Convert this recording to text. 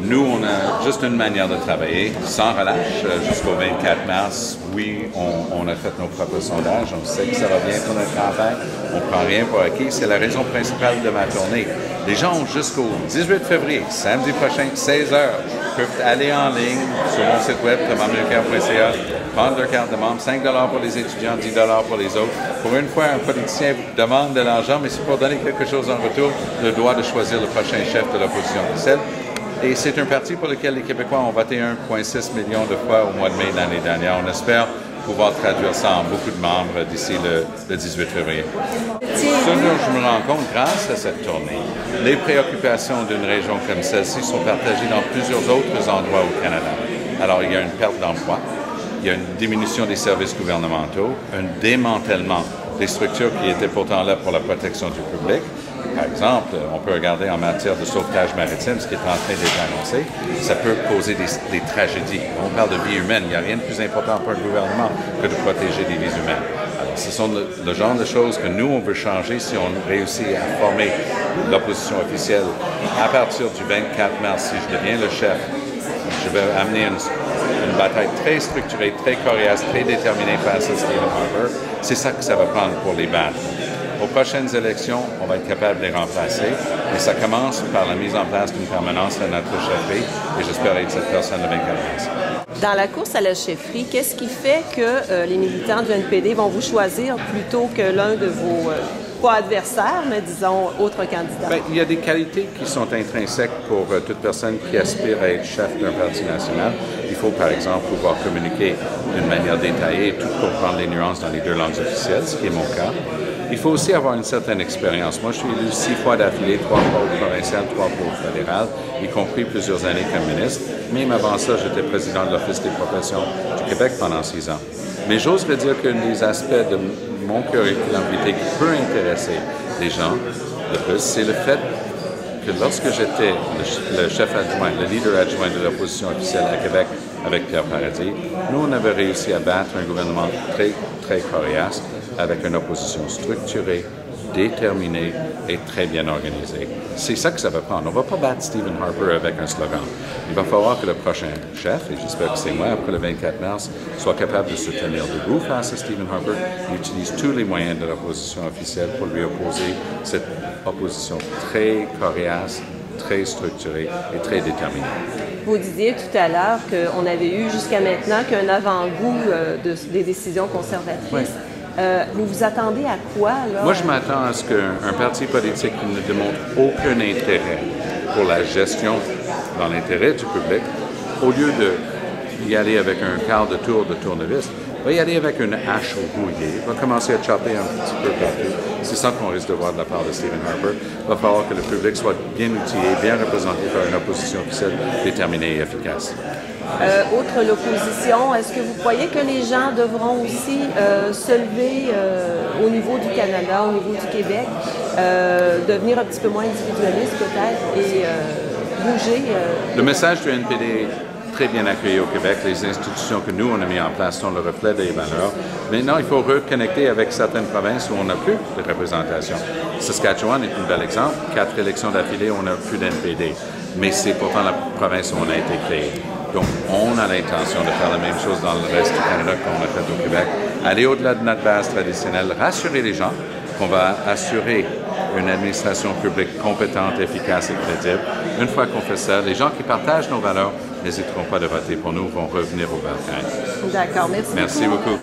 Nous, on a juste une manière de travailler, sans relâche, jusqu'au 24 mars. Oui, on a fait nos propres sondages, on sait que ça va bien pour notre campagne, on ne prend rien pour acquis. C'est la raison principale de ma tournée. Les gens ont jusqu'au 18 février, samedi prochain, 16h, peuvent aller en ligne sur mon site web, thomasmulcaire.ca, prendre leur carte de membre, 5 $ pour les étudiants, 10 $ pour les autres. Pour une fois, un politicien demande de l'argent, mais c'est pour donner quelque chose en retour, le droit de choisir le prochain chef de l'opposition officielle. Et c'est un parti pour lequel les Québécois ont voté 1,6 million de fois au mois de mai de l'année dernière. On espère pouvoir traduire ça en beaucoup de membres d'ici le 18 février. Ce dont je me rends compte grâce à cette tournée, les préoccupations d'une région comme celle-ci sont partagées dans plusieurs autres endroits au Canada. Alors, il y a une perte d'emploi, il y a une diminution des services gouvernementaux, un démantèlement des structures qui étaient pourtant là pour la protection du public. Par exemple, on peut regarder en matière de sauvetage maritime, ce qui est en train d'être annoncé, ça peut causer des tragédies. On parle de vie humaine, il n'y a rien de plus important pour un gouvernement que de protéger des vies humaines. Alors, ce sont le genre de choses que nous, on veut changer si on réussit à former l'opposition officielle. À partir du 24 mars, si je deviens le chef, je vais amener une bataille très structurée, très coriace, très déterminée face à Stephen Harper. C'est ça que ça va prendre pour les battre. Aux prochaines élections, on va être capable de les remplacer, mais ça commence par la mise en place d'une permanence à notre chefferie, et j'espère être cette personne le 24 mars. Dans la course à la chefferie, qu'est-ce qui fait que les militants du NPD vont vous choisir plutôt que l'un de vos, pas adversaires, mais disons, autres candidats? Bien, il y a des qualités qui sont intrinsèques pour toute personne qui aspire à être chef d'un parti national. Il faut, par exemple, pouvoir communiquer d'une manière détaillée et tout comprendre les nuances dans les deux langues officielles, ce qui est mon cas. Il faut aussi avoir une certaine expérience. Moi, je suis élu 6 fois d'affilée, 3 fois au provincial, 3 fois au fédéral, y compris plusieurs années comme ministre. Même avant ça, j'étais président de l'Office des professions du Québec pendant 6 ans. Mais j'oserais dire qu'un des aspects de mon curriculum vitae qui peut intéresser les gens le plus, c'est le fait que lorsque j'étais le chef adjoint, le leader adjoint de l'opposition officielle à Québec avec Pierre Paradis, nous, on avait réussi à battre un gouvernement très, très coriace avec une opposition structurée, déterminée et très bien organisée. C'est ça que ça va prendre. On ne va pas battre Stephen Harper avec un slogan. Il va falloir que le prochain chef, et j'espère que c'est moi après le 24 mars, soit capable de se tenir debout face à Stephen Harper et utilise tous les moyens de l'opposition officielle pour lui opposer cette opposition très coriace, très structurée et très déterminée. Vous disiez tout à l'heure qu'on avait eu jusqu'à maintenant qu'un avant-goût des décisions conservatrices. Oui. Vous vous attendez à quoi, là? Moi, je m'attends à ce qu'un parti politique qui ne démontre aucun intérêt pour la gestion dans l'intérêt du public, au lieu d'y aller avec un quart de tour de tournevis, va y aller avec une hache rouillée, va commencer à chopper un petit peu partout. C'est ça qu'on risque de voir de la part de Stephen Harper. Il va falloir que le public soit bien outillé, bien représenté par une opposition officielle déterminée et efficace. Outre l'opposition, est-ce que vous croyez que les gens devront aussi se lever au niveau du Canada, au niveau du Québec, devenir un petit peu moins individualiste peut-être et bouger? Le message du NPD est très bien accueilli au Québec. Les institutions que nous, on a mis en place sont le reflet des valeurs. Maintenant, il faut reconnecter avec certaines provinces où on n'a plus de représentation. Saskatchewan est un bel exemple. 4 élections d'affilée, on n'a plus d'NPD. Mais c'est pourtant la province où on a été créé. Donc, on a l'intention de faire la même chose dans le reste du Canada qu'on a fait au Québec. Aller au-delà de notre base traditionnelle, rassurer les gens qu'on va assurer une administration publique compétente, efficace et crédible. Une fois qu'on fait ça, les gens qui partagent nos valeurs n'hésiteront pas de voter pour nous, vont revenir au balcon. D'accord, merci beaucoup. Merci beaucoup.